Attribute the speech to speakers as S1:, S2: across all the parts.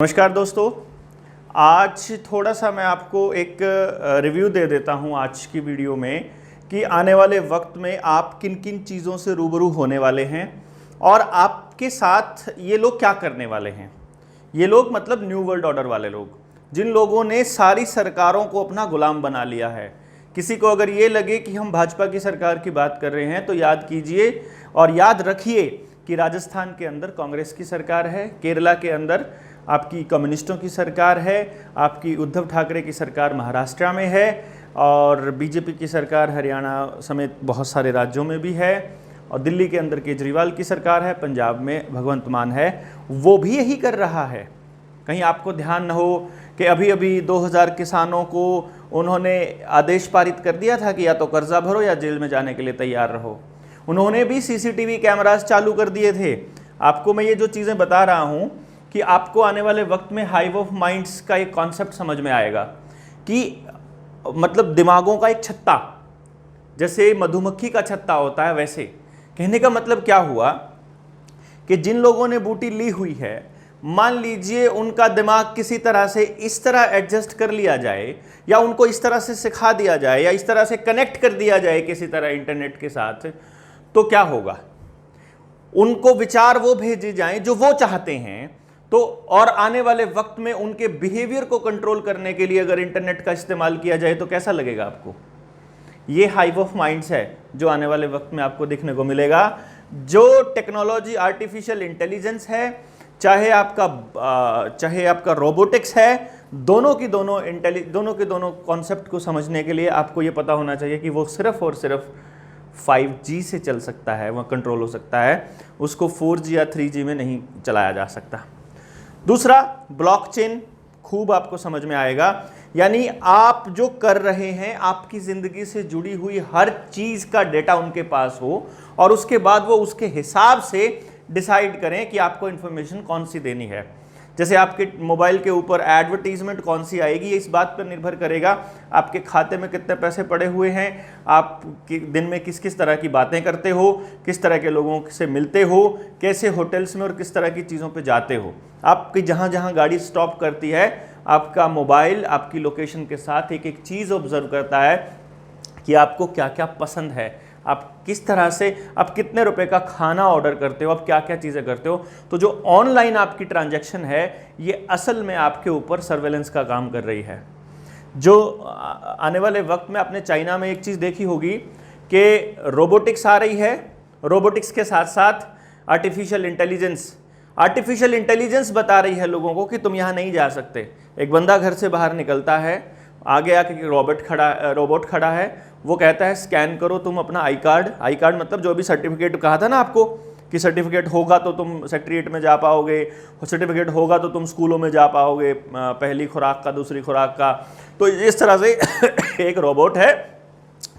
S1: नमस्कार दोस्तों। आज थोड़ा सा मैं आपको एक रिव्यू दे देता हूं आज की वीडियो में कि आने वाले वक्त में आप किन किन चीज़ों से रूबरू होने वाले हैं और आपके साथ ये लोग क्या करने वाले हैं। ये लोग मतलब न्यू वर्ल्ड ऑर्डर वाले लोग, जिन लोगों ने सारी सरकारों को अपना गुलाम बना लिया है। किसी को अगर ये लगे कि हम भाजपा की सरकार की बात कर रहे हैं तो याद कीजिए और याद रखिए कि राजस्थान के अंदर कांग्रेस की सरकार है, केरला के अंदर आपकी कम्युनिस्टों की सरकार है, आपकी उद्धव ठाकरे की सरकार महाराष्ट्र में है और बीजेपी की सरकार हरियाणा समेत बहुत सारे राज्यों में भी है और दिल्ली के अंदर केजरीवाल की सरकार है, पंजाब में भगवंत मान है, वो भी यही कर रहा है। कहीं आपको ध्यान न हो कि अभी अभी 2000 किसानों को उन्होंने आदेश पारित कर दिया था कि या तो कर्जा भरो या जेल में जाने के लिए तैयार रहो। उन्होंने भी सीसीटीवी कैमरास चालू कर दिए थे। आपको मैं ये जो चीज़ें बता रहा हूँ कि आपको आने वाले वक्त में हाइव ऑफ माइंड्स का एक कॉन्सेप्ट समझ में आएगा कि मतलब दिमागों का एक छत्ता, जैसे मधुमक्खी का छत्ता होता है, वैसे कहने का मतलब क्या हुआ कि जिन लोगों ने बूटी ली हुई है, मान लीजिए उनका दिमाग किसी तरह से इस तरह एडजस्ट कर लिया जाए या उनको इस तरह से सिखा दिया जाए या इस तरह से कनेक्ट कर दिया जाए किसी तरह इंटरनेट के साथ, तो क्या होगा, उनको विचार वो भेजे जाएं जो वो चाहते हैं। तो और आने वाले वक्त में उनके बिहेवियर को कंट्रोल करने के लिए अगर इंटरनेट का इस्तेमाल किया जाए तो कैसा लगेगा आपको। ये हाइव ऑफ माइंड्स है जो आने वाले वक्त में आपको देखने को मिलेगा। जो टेक्नोलॉजी आर्टिफिशियल इंटेलिजेंस है, चाहे आपका रोबोटिक्स है, दोनों के दोनों कॉन्सेप्ट को समझने के लिए आपको ये पता होना चाहिए कि वो सिर्फ और सिर्फ 5G से चल सकता है, वह कंट्रोल हो सकता है, उसको 4G या 3G में नहीं चलाया जा सकता। दूसरा, ब्लॉकचेन खूब आपको समझ में आएगा, यानी आप जो कर रहे हैं, आपकी ज़िंदगी से जुड़ी हुई हर चीज़ का डेटा उनके पास हो और उसके बाद वो उसके हिसाब से डिसाइड करें कि आपको इन्फॉर्मेशन कौन सी देनी है। जैसे आपके मोबाइल के ऊपर एडवर्टीजमेंट कौन सी आएगी, ये इस बात पर निर्भर करेगा आपके खाते में कितने पैसे पड़े हुए हैं, आप दिन में किस किस तरह की बातें करते हो, किस तरह के लोगों से मिलते हो, कैसे होटल्स में और किस तरह की चीज़ों पे जाते हो। आपकी जहाँ जहाँ गाड़ी स्टॉप करती है, आपका मोबाइल आपकी लोकेशन के साथ एक एक चीज़ ऑब्जर्व करता है कि आपको क्या क्या पसंद है, आप किस तरह से, आप कितने रुपए का खाना ऑर्डर करते हो, आप क्या क्या चीज़ें करते हो। तो जो ऑनलाइन आपकी ट्रांजैक्शन है, ये असल में आपके ऊपर सर्वेलेंस का काम कर रही है। जो आने वाले वक्त में आपने चाइना में एक चीज़ देखी होगी कि रोबोटिक्स आ रही है, रोबोटिक्स के साथ साथ आर्टिफिशियल इंटेलिजेंस बता रही है लोगों को कि तुम यहाँ नहीं जा सकते। एक बंदा घर से बाहर निकलता है, आगे आके रोबोट खड़ा है, वो कहता है स्कैन करो तुम अपना आई कार्ड मतलब जो भी सर्टिफिकेट कहा था ना आपको कि सर्टिफिकेट होगा तो तुम सेक्रेटरीट में जा पाओगे, सर्टिफिकेट होगा तो तुम स्कूलों में जा पाओगे, पहली खुराक का, दूसरी खुराक का। तो इस तरह से एक रोबोट है,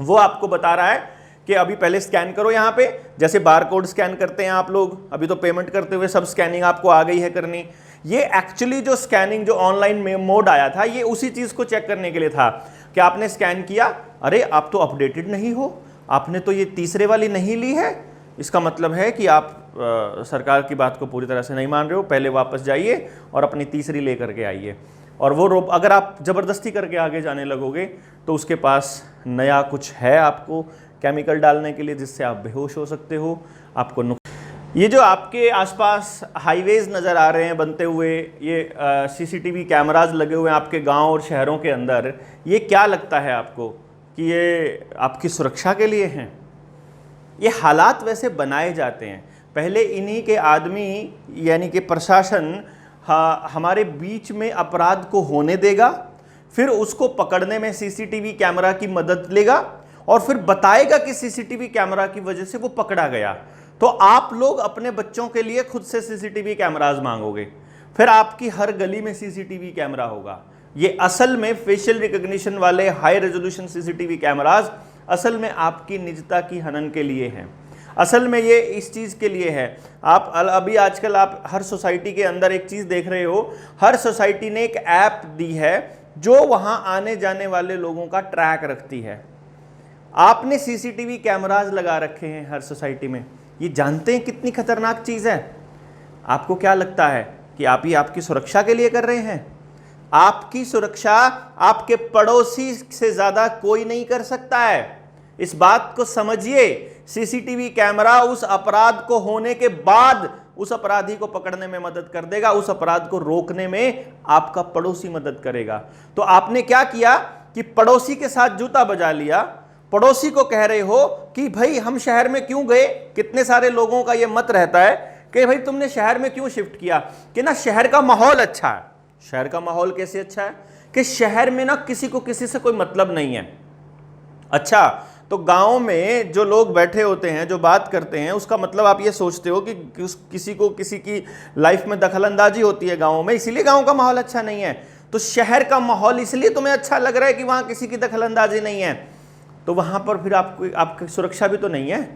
S1: वो आपको बता रहा है कि अभी पहले स्कैन करो यहाँ पे, जैसे बार कोड स्कैन करते हैं आप लोग, अभी तो पेमेंट करते हुए सब स्कैनिंग आपको आ गई है करनी। ये एक्चुअली जो स्कैनिंग जो ऑनलाइन में मोड आया था, ये उसी चीज़ को चेक करने के लिए था कि आपने स्कैन किया, अरे आप तो अपडेटेड नहीं हो, आपने तो ये तीसरे वाली नहीं ली है, इसका मतलब है कि आप सरकार की बात को पूरी तरह से नहीं मान रहे हो, पहले वापस जाइए और अपनी तीसरी ले करके आइए। और वो अगर आप ज़बरदस्ती करके आगे जाने लगोगे तो उसके पास नया कुछ है आपको केमिकल डालने के लिए, जिससे आप बेहोश हो सकते हो, आपको ये जो आपके आसपास हाईवेज नज़र आ रहे हैं बनते हुए, ये सीसीटीवी कैमराज लगे हुए हैं आपके गांव और शहरों के अंदर, ये क्या लगता है आपको कि ये आपकी सुरक्षा के लिए हैं? ये हालात वैसे बनाए जाते हैं। पहले इन्हीं के आदमी यानी कि प्रशासन हमारे बीच में अपराध को होने देगा, फिर उसको पकड़ने में सीसीटीवी कैमरा की मदद लेगा और फिर बताएगा कि सीसीटीवी कैमरा की वजह से वो पकड़ा गया। तो आप लोग अपने बच्चों के लिए खुद से सीसीटीवी कैमराज मांगोगे, फिर आपकी हर गली में सीसीटीवी कैमरा होगा। ये असल में फेशियल रिकॉग्निशन वाले हाई रेजोल्यूशन सीसीटीवी कैमराज असल में आपकी निजता की हनन के लिए हैं। असल में ये इस चीज़ के लिए है। आप अभी आजकल आप हर सोसाइटी के अंदर एक चीज़ देख रहे हो, हर सोसाइटी ने एक ऐप दी है जो वहाँ आने जाने वाले लोगों का ट्रैक रखती है। आपने सीसीटीवी कैमराज लगा रखे हैं हर सोसाइटी में। ये जानते हैं कितनी खतरनाक चीज़ है? आपको क्या लगता है कि आप ही आपकी सुरक्षा के लिए कर रहे हैं। आपकी सुरक्षा आपके पड़ोसी से ज्यादा कोई नहीं कर सकता है। इस बात को समझिए। सीसीटीवी कैमरा उस अपराध को होने के बाद उस अपराधी को पकड़ने में मदद कर देगा, उस अपराध को रोकने में आपका पड़ोसी मदद करेगा। तो आपने क्या किया कि पड़ोसी के साथ जूता बजा लिया, पड़ोसी को कह रहे हो कि भाई हम शहर में क्यों गए। कितने सारे लोगों का यह मत रहता है कि भाई तुमने शहर में क्यों शिफ्ट किया, कि ना शहर का माहौल अच्छा है। शहर का माहौल कैसे अच्छा है कि शहर में ना किसी को किसी से कोई मतलब नहीं है। अच्छा, तो गांव में जो लोग बैठे होते हैं, जो बात करते हैं, उसका मतलब आप ये सोचते हो कि किसी को किसी की लाइफ में दखलंदाजी होती है गांव में, इसीलिए गांव का माहौल अच्छा नहीं है। तो शहर का माहौल इसलिए तुम्हें अच्छा लग रहा है कि वहां किसी की दखलंदाजी नहीं है, तो वहां पर फिर आपकी सुरक्षा भी तो नहीं है,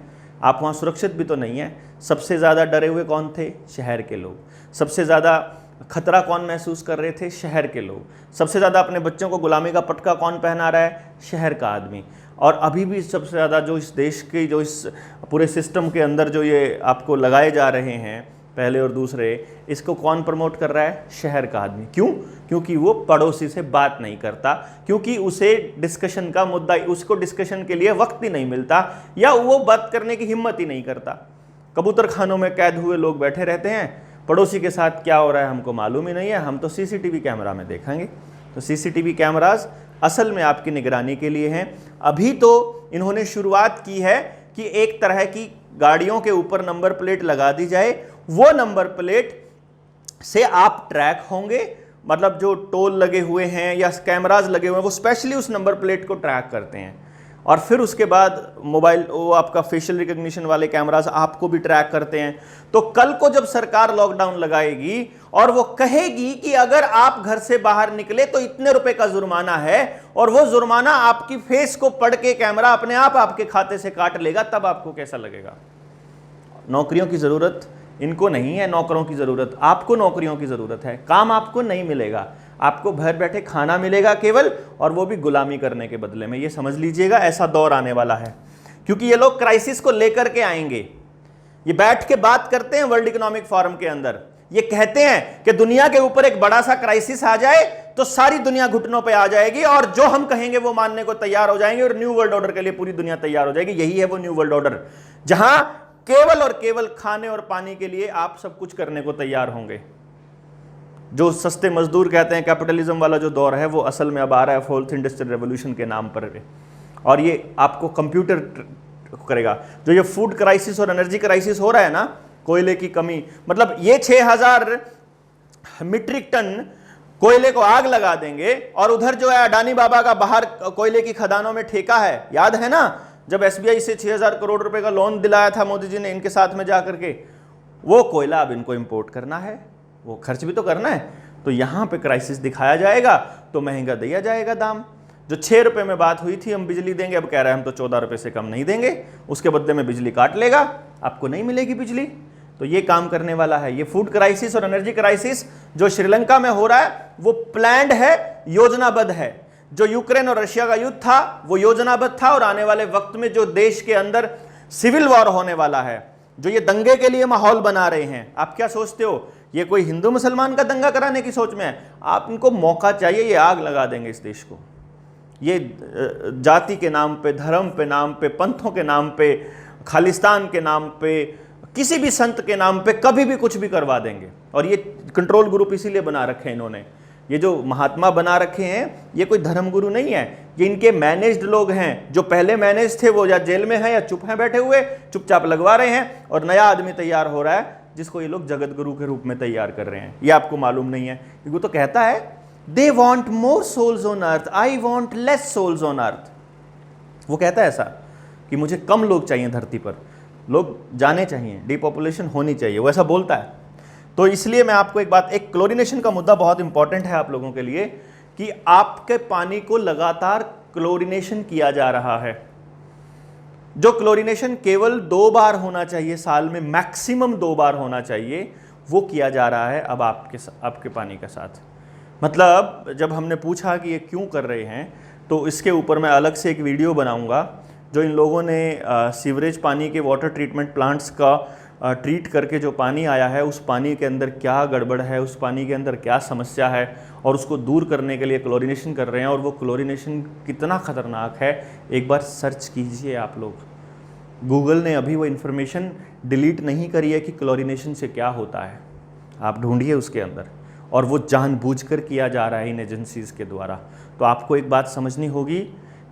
S1: आप वहां सुरक्षित भी तो नहीं है। सबसे ज़्यादा डरे हुए कौन थे? शहर के लोग। सबसे ज़्यादा खतरा कौन महसूस कर रहे थे? शहर के लोग। सबसे ज़्यादा अपने बच्चों को गुलामी का पटका कौन पहना रहा है? शहर का आदमी। और अभी भी सबसे ज़्यादा जो इस देश के, जो इस पूरे सिस्टम के अंदर जो ये आपको लगाए जा रहे हैं पहले और दूसरे, इसको कौन प्रमोट कर रहा है? शहर का आदमी। क्यों? क्योंकि वो पड़ोसी से बात नहीं करता, क्योंकि उसे डिस्कशन का मुद्दा, उसको डिस्कशन के लिए वक्त ही नहीं मिलता, या वो बात करने की हिम्मत ही नहीं करता। कबूतर खानों में कैद हुए लोग बैठे रहते हैं, पड़ोसी के साथ क्या हो रहा है हमको मालूम ही नहीं है, हम तो सीसीटीवी कैमरा में देखेंगे। तो सीसीटीवी कैमरास असल में आपकी निगरानी के लिए हैं। अभी तो इन्होंने शुरुआत की है कि एक तरह की गाड़ियों के ऊपर नंबर प्लेट लगा दी जाए, वो नंबर प्लेट से आप ट्रैक होंगे। मतलब जो टोल लगे हुए हैं या कैमराज लगे हुए हैं, वो स्पेशली उस नंबर प्लेट को ट्रैक करते हैं, और फिर उसके बाद मोबाइल, वो आपका फेशियल रिकग्निशन वाले कैमरास आपको भी ट्रैक करते हैं। तो कल को जब सरकार लॉकडाउन लगाएगी और वो कहेगी कि अगर आप घर से बाहर निकले तो इतने रुपए का जुर्माना है, और वो जुर्माना आपकी फेस को पढ़ के कैमरा अपने आप आपके खाते से काट लेगा, तब आपको कैसा लगेगा? नौकरियों की जरूरत इनको नहीं है, नौकरों की जरूरत आपको, नौकरियों की जरूरत है। काम आपको नहीं मिलेगा, आपको घर बैठे खाना मिलेगा केवल, और वो भी गुलामी करने के बदले में। ये समझ लीजिएगा, ऐसा दौर आने वाला है, क्योंकि ये लोग क्राइसिस को लेकर के आएंगे। ये बैठ के बात करते हैं वर्ल्ड इकोनॉमिक फोरम के अंदर, ये कहते हैं कि दुनिया के ऊपर एक बड़ा सा क्राइसिस आ जाए तो सारी दुनिया घुटनों पे आ जाएगी, और जो हम कहेंगे वो मानने को तैयार हो जाएंगे, और न्यू वर्ल्ड ऑर्डर के लिए पूरी दुनिया तैयार हो जाएगी। यही है वो न्यू वर्ल्ड ऑर्डर, जहां केवल और केवल खाने और पानी के लिए आप सब कुछ करने को तैयार होंगे। जो सस्ते मजदूर कहते हैं, कैपिटलिज्म वाला जो दौर है, वो असल में अब आ रहा है फोर्थ इंडस्ट्रियल रेवोल्यूशन के नाम पर, और ये आपको कंप्यूटर करेगा। जो ये फूड क्राइसिस और एनर्जी क्राइसिस हो रहा है ना, कोयले की कमी, मतलब ये 6000 मीट्रिक टन कोयले को आग लगा देंगे, और उधर जो है अडानी बाबा का बाहर कोयले की खदानों में ठेका है। याद है ना, जब एसबीआई से 6000 करोड़ रुपए का लोन दिलाया था मोदी जी ने इनके साथ में जाकर के, वो कोयला अब इनको इंपोर्ट करना है, वो खर्च भी तो करना है। तो यहां पे क्राइसिस दिखाया जाएगा तो महंगा दिया जाएगा दाम। जो 6 रुपए में बात हुई थी हम बिजली देंगे, अब कह रहे हैं हम तो 14 रुपए से कम नहीं देंगे, उसके बदले में बिजली काट लेगा, आपको नहीं मिलेगी बिजली। तो ये काम करने वाला है। ये फूड क्राइसिस और एनर्जी क्राइसिस जो श्रीलंका में हो रहा है, वो प्लान्ड है, योजनाबद्ध है। जो यूक्रेन और रशिया का युद्ध था वो योजनाबद्ध था, और आने वाले वक्त में जो देश के अंदर सिविल वॉर होने वाला है, जो ये दंगे के लिए माहौल बना रहे हैं, आप क्या सोचते हो ये कोई हिंदू मुसलमान का दंगा कराने की सोच में है? आप इनको मौका चाहिए, ये आग लगा देंगे इस देश को। ये जाति के नाम पे, धर्म पे नाम पे, पंथों के नाम पे, खालिस्तान के नाम पे, किसी भी संत के नाम पे कभी भी कुछ भी करवा देंगे। और ये कंट्रोल ग्रुप इसीलिए बना रखे हैं इन्होंने। ये जो महात्मा बना रखे हैं, ये कोई धर्मगुरु नहीं है, ये इनके मैनेज्ड लोग हैं। जो पहले मैनेज थे वो या जेल में हैं या चुप हैं, बैठे हुए चुपचाप लगवा रहे हैं, और नया आदमी तैयार हो रहा है जिसको ये लोग जगत गुरु के रूप में तैयार कर रहे हैं। ये आपको मालूम नहीं है, क्योंकि वो तो कहता है they want more souls on earth, I want less souls on earth. वो कहता है ऐसा कि मुझे कम लोग चाहिए धरती पर, लोग जाने चाहिए, डिपॉपुलेशन होनी चाहिए, वो ऐसा बोलता है। तो इसलिए मैं आपको एक बात, एक क्लोरीनेशन का मुद्दा बहुत इंपॉर्टेंट है आप लोगों के लिए, कि आपके पानी को लगातार क्लोरीनेशन किया जा रहा है। जो क्लोरीनेशन केवल 2 बार होना चाहिए साल में, मैक्सिमम 2 बार होना चाहिए, वो किया जा रहा है अब आपके पानी के साथ। मतलब जब हमने पूछा कि ये क्यों कर रहे हैं, तो इसके ऊपर मैं अलग से एक वीडियो बनाऊंगा। जो इन लोगों ने सीवरेज पानी के वाटर ट्रीटमेंट प्लांट्स का ट्रीट करके जो पानी आया है उस पानी के अंदर क्या गड़बड़ है, उस पानी के अंदर क्या समस्या है, और उसको दूर करने के लिए क्लोरीनेशन कर रहे हैं। और वो क्लोरीनेशन कितना ख़तरनाक है एक बार सर्च कीजिए आप लोग। गूगल ने अभी वो इन्फॉर्मेशन डिलीट नहीं करी है कि क्लोरीनेशन से क्या होता है, आप ढूंढिए उसके अंदर। और वो जानबूझकर किया जा रहा है इन एजेंसीज़ के द्वारा। तो आपको एक बात समझनी होगी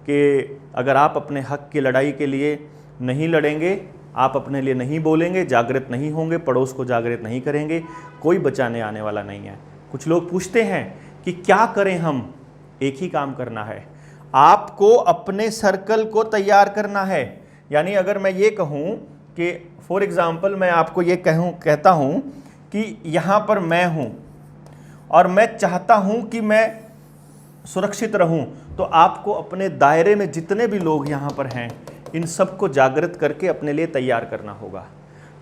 S1: कि अगर आप अपने हक की लड़ाई के लिए नहीं लड़ेंगे, आप अपने लिए नहीं बोलेंगे, जागृत नहीं होंगे, पड़ोस को जागृत नहीं करेंगे, कोई बचाने आने वाला नहीं है। कुछ लोग पूछते हैं कि क्या करें हम, एक ही काम करना है, आपको अपने सर्कल को तैयार करना है। यानी अगर मैं ये कहूँ कि फॉर एग्ज़ाम्पल मैं आपको ये कहता हूँ कि यहाँ पर मैं हूँ और मैं चाहता हूँ कि मैं सुरक्षित रहूँ, तो आपको अपने दायरे में जितने भी लोग यहाँ पर हैं इन सबको जागृत करके अपने लिए तैयार करना होगा।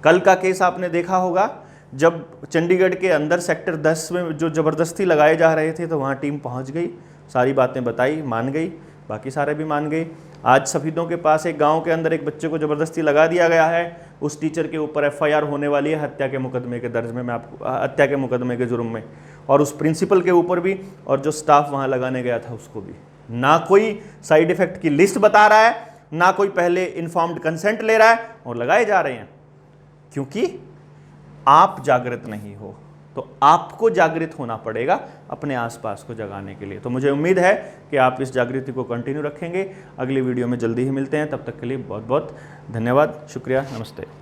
S1: कल का केस आपने देखा होगा, जब चंडीगढ़ के अंदर सेक्टर 10 में जो ज़बरदस्ती लगाए जा रहे थे तो वहाँ टीम पहुँच गई, सारी बातें बताई, मान गई, बाकी सारे भी मान गए। आज सफीदों के पास एक गांव के अंदर एक बच्चे को ज़बरदस्ती लगा दिया गया है, उस टीचर के ऊपर FIR होने वाली है हत्या के मुकदमे के दर्ज में, मैं आपको हत्या के मुकदमे के जुर्म में, और उस प्रिंसिपल के ऊपर भी, और जो स्टाफ वहाँ लगाने गया था उसको भी। ना कोई साइड इफ़ेक्ट की लिस्ट बता रहा है, ना कोई पहले इन्फॉर्म्ड कंसेंट ले रहा है, और लगाए जा रहे हैं क्योंकि आप जागृत नहीं हो। तो आपको जागृत होना पड़ेगा अपने आसपास को जगाने के लिए। तो मुझे उम्मीद है कि आप इस जागृति को कंटिन्यू रखेंगे। अगली वीडियो में जल्दी ही मिलते हैं, तब तक के लिए बहुत बहुत धन्यवाद, शुक्रिया, नमस्ते।